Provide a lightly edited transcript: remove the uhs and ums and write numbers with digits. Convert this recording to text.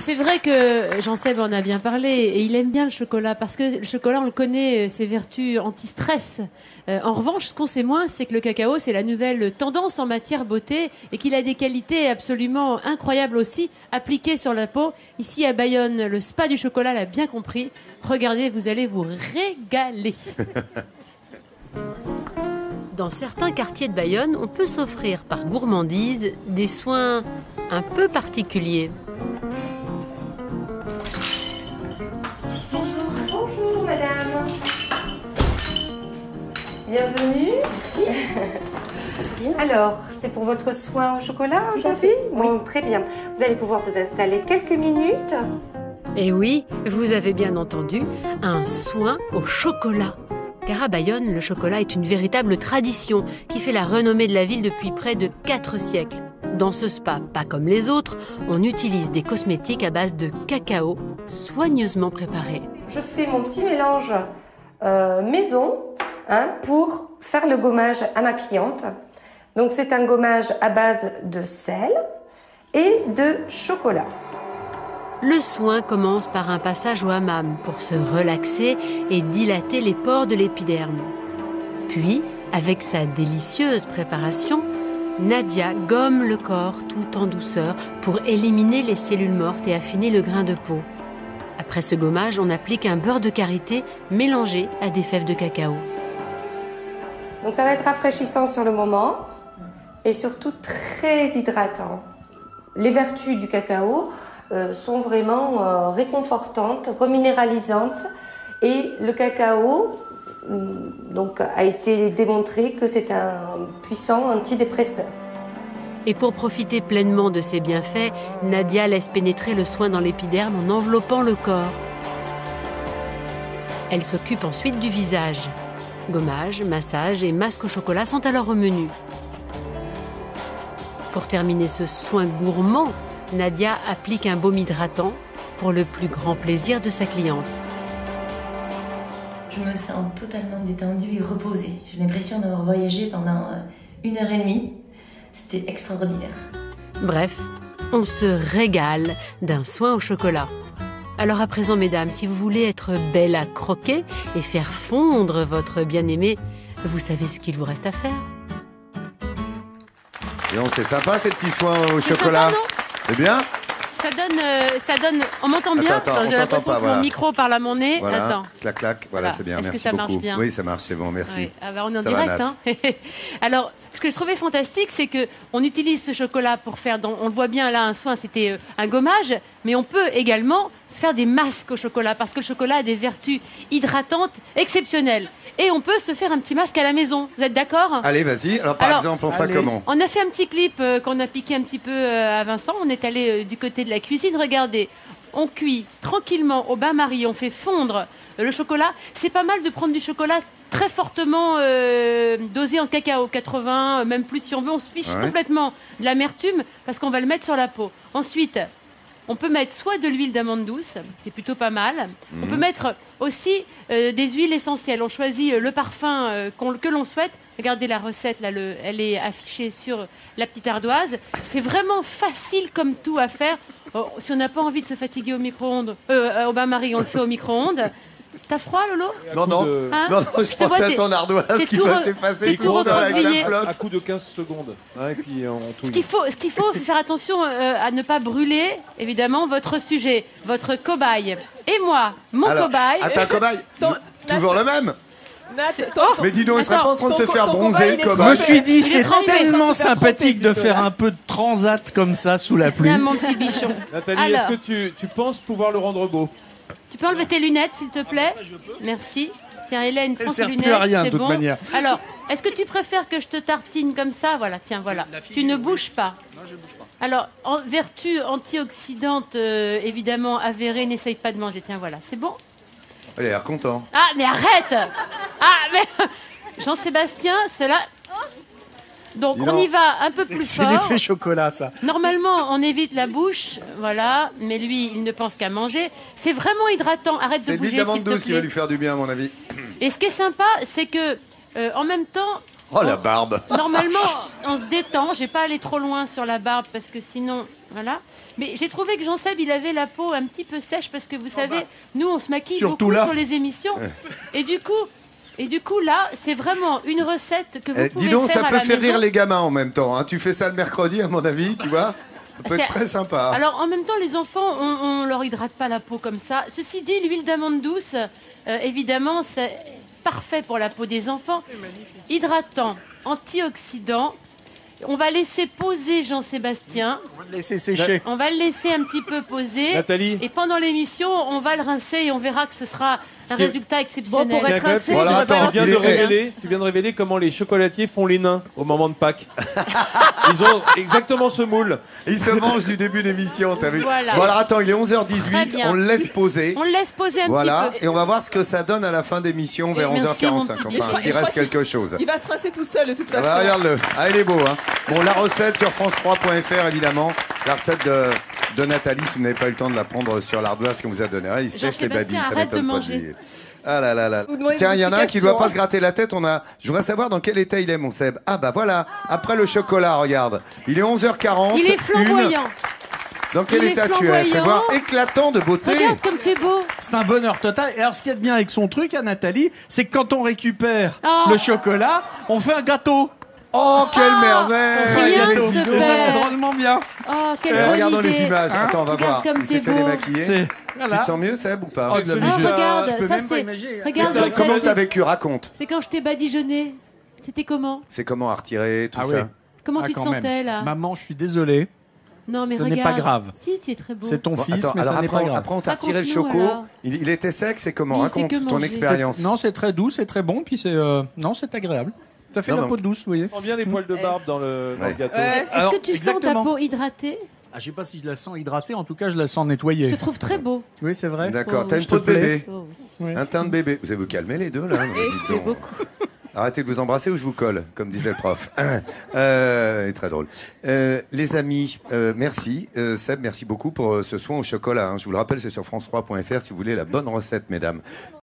C'est vrai que Jean-Seb en a bien parlé et il aime bien le chocolat parce que le chocolat, on le connaît, ses vertus anti-stress. En revanche, ce qu'on sait moins, c'est que le cacao, c'est la nouvelle tendance en matière beauté et qu'il a des qualités absolument incroyables aussi appliquées sur la peau. Ici à Bayonne, le spa du chocolat l'a bien compris. Regardez, vous allez vous régaler. Dans certains quartiers de Bayonne, on peut s'offrir par gourmandise des soins un peu particuliers. Bonjour madame. Bienvenue. Merci. Alors, c'est pour votre soin au chocolat aujourd'hui? Bon, très bien. Vous allez pouvoir vous installer quelques minutes. Et oui, vous avez bien entendu, un soin au chocolat. Car à Bayonne, le chocolat est une véritable tradition qui fait la renommée de la ville depuis près de 4 siècles. Dans ce spa, pas comme les autres, on utilise des cosmétiques à base de cacao soigneusement préparés. Je fais mon petit mélange maison pour faire le gommage à ma cliente. Donc c'est un gommage à base de sel et de chocolat. Le soin commence par un passage au hammam pour se relaxer et dilater les pores de l'épiderme. Puis, avec sa délicieuse préparation, Nadia gomme le corps tout en douceur pour éliminer les cellules mortes et affiner le grain de peau. Après ce gommage, on applique un beurre de karité mélangé à des fèves de cacao. Donc ça va être rafraîchissant sur le moment et surtout très hydratant. Les vertus du cacao sont vraiment réconfortantes, reminéralisantes et le cacao donc, a été démontré que c'est un puissant antidépresseur. Et pour profiter pleinement de ses bienfaits, Nadia laisse pénétrer le soin dans l'épiderme en enveloppant le corps. Elle s'occupe ensuite du visage. Gommage, massage et masque au chocolat sont alors au menu. Pour terminer ce soin gourmand, Nadia applique un baume hydratant pour le plus grand plaisir de sa cliente. Je me sens totalement détendue et reposée. J'ai l'impression d'avoir voyagé pendant 1h30. C'était extraordinaire. Bref, on se régale d'un soin au chocolat. Alors à présent, mesdames, si vous voulez être belle à croquer et faire fondre votre bien-aimé, vous savez ce qu'il vous reste à faire. Et c'est sympa ces petits soins au chocolat. C'est bien. Ça donne. On m'entend bien? Attends, j'ai l'impression que mon micro parle à mon nez. Voilà. Attends. Clac, clac. Voilà, c'est bien. Est-ce Merci que ça beaucoup. marche bien? Oui, ça marche, c'est bon, merci. Oui. Ah bah on est en Ça direct. va, Hein. Alors, ce que je trouvais fantastique, c'est que on utilise ce chocolat pour faire, on le voit bien là, un soin, c'était un gommage, mais on peut également se faire des masques au chocolat parce que le chocolat a des vertus hydratantes exceptionnelles. Et on peut se faire un petit masque à la maison. Vous êtes d'accord? Allez, vas-y. Alors, par exemple, on fera comment? On a fait un petit clip qu'on a piqué un petit peu à Vincent. On est allé du côté de la cuisine. Regardez, on cuit tranquillement au bain-marie. On fait fondre le chocolat. C'est pas mal de prendre du chocolat très fortement dosé en cacao, 80, même plus si on veut. On se fiche complètement de l'amertume parce qu'on va le mettre sur la peau. Ensuite, on peut mettre soit de l'huile d'amande douce, c'est plutôt pas mal. On peut mettre aussi des huiles essentielles. On choisit le parfum que l'on souhaite. Regardez la recette, là, elle est affichée sur la petite ardoise. C'est vraiment facile comme tout à faire. Si on n'a pas envie de se fatiguer au micro-ondes, au bain-marie, on le fait au micro-ondes. T'as froid, Lolo? Non, je pensais à ton ardoise qui va s'effacer tout seul avec la flotte. À coup de 15 secondes. Et puis on ce qu'il faut faire attention à ne pas brûler, évidemment, votre sujet, votre cobaye. Et moi, mon cobaye... Attends, cobaye toujours le même? Mais dis donc, il serait pas en train de se faire ton bronzer, cobaye, le il est cobaye. Je me suis dit, c'est tellement se faire sympathique de faire un peu de transat comme ça sous la pluie. Là, mon petit bichon. Nathalie, est-ce que tu penses pouvoir le rendre beau? Tu peux enlever tes lunettes, s'il te plaît? Merci. Tiens, Hélène, prends tes lunettes. Plus à rien, de toute bon. manière. Alors, est-ce que tu préfères que je te tartine comme ça? Voilà, tiens, voilà. Tu ne bouges pas. Non, je bouge pas. Alors, en vertu antioxydante, évidemment, avérée, n'essaye pas de manger. Tiens, voilà, c'est bon? Il a l'air content. Ah, mais arrête! Ah, mais... Jean-Sébastien, c'est là... Donc, on y va un peu plus fort. C'est l'effet chocolat, ça. Normalement, on évite la bouche, voilà. Mais lui, il ne pense qu'à manger. C'est vraiment hydratant. Arrête de bouger, s'il te plaît. C'est l'huile d'amande douce qui va lui faire du bien, à mon avis. Et ce qui est sympa, c'est que, en même temps, Oh, la barbe. Normalement, on se détend. Je vais pas aller trop loin sur la barbe parce que sinon, voilà. Mais j'ai trouvé que Jean-Seb, il avait la peau un petit peu sèche parce que vous savez, nous, on se maquille Surtout beaucoup là. sur les émissions. Et du coup, là, c'est vraiment une recette que vous pouvez Dis donc, faire ça à peut la faire maison. rire les gamins en même temps. Hein. Tu fais ça le mercredi, à mon avis, tu vois. Ça peut être très sympa. Alors, en même temps, les enfants, on leur hydrate pas la peau comme ça. Ceci dit, l'huile d'amande douce, évidemment, c'est parfait pour la peau des enfants. Hydratant, antioxydant. On va laisser poser Jean-Sébastien. On va le laisser sécher. On va le laisser un petit peu poser. Nathalie. Et pendant l'émission, on va le rincer et on verra que ce sera un résultat exceptionnel. Bon, pour être rincé, Voilà, attends, Tu viens de révéler comment les chocolatiers font les nains au moment de Pâques. Ils ont exactement ce moule. Il se mange du début d'émission, t'as vu. Voilà. Bon, alors attends, il est Très 11h18, bien. on le laisse poser. On le laisse poser un Voilà, petit peu. et on va voir ce que ça donne à la fin d'émission vers merci, mon 11h45. petit Enfin, biche. s'il reste quelque chose. Il va se rincer tout seul de toute Ah façon. bah, regarde-le. Ah, il est beau, hein. Bon, la recette sur France3.fr, évidemment. La recette de Nathalie, si vous n'avez pas eu le temps de la prendre sur l'ardoise qu'on vous a donnée. Ah, il sèche les babines, ça arrête de m'étonne pas de manger. lui. Ah là là là. Vous demandez Tiens, des il y en a un qui doit pas se explications. gratter la tête. Je voudrais savoir dans quel état il est, mon Seb. Ah bah voilà, après le chocolat, regarde. Il est 11h40. Il est flamboyant. Dans quel Il est état tu es? Fais flamboyant. voir, éclatant de beauté. Regarde comme tu es beau. C'est un bonheur total. Et alors, ce qu'il y a de bien avec son truc, à Nathalie, c'est que quand on récupère Oh. le chocolat, on fait un gâteau. Oh, quelle merveille! rien Un ne gâteau. se Et ça, perd. c'est drôlement bien. Oh, quelle bonne Regardons idée. les images. Hein? Attends, on va Regarde voir. comme Il t'es s'est fait beau. démaquiller. C'est... Tu Voilà. te sens mieux, Seb, ou pas? Oh, de la Ah, mesure. regarde, Je peux ça même pas c'est. imaginer. Regarde, Comment ça, Comment c'est- t'as vécu? Raconte. c'est quand je t'ai badigeonné. C'était comment? C'est comment à retirer, tout Ah ça? oui. Comment Ah, tu te quand sentais même. là? Maman, je suis désolé. Non mais Ce regarde. n'est pas grave. Si, tu es très beau. C'est ton Bon, fils, attends, mais alors ça n'est après, pas grave. après on t'a retiré le Raconte-nous, choco. alors. Il était sec, c'est comment? Mais il fait Raconte que ton manger. expérience. Non, c'est très doux, c'est très bon, puis c'est non, c'est agréable. Ça fait Non, la non. peau douce, vous voyez. On sent bien les poils de barbe dans le Ouais. gâteau. Ouais. Est-ce Alors, que tu exactement. sens ta peau hydratée? Ah, je sais pas si je la sens hydratée, en tout cas, je la sens Je nettoyée. te trouve très beau. Oui, c'est vrai. D'accord, Oh, t'as une je peau te de plais. bébé. Oh, oui. Oui. Un teint de bébé. Vous allez vous calmer les deux là. Dites donc. beaucoup. Arrêtez de vous embrasser ou je vous colle, comme disait le prof. Il est très drôle. Les amis, merci. Seb, merci beaucoup pour ce soin au chocolat. Hein. Je vous le rappelle, c'est sur France3.fr si vous voulez la bonne recette, mesdames.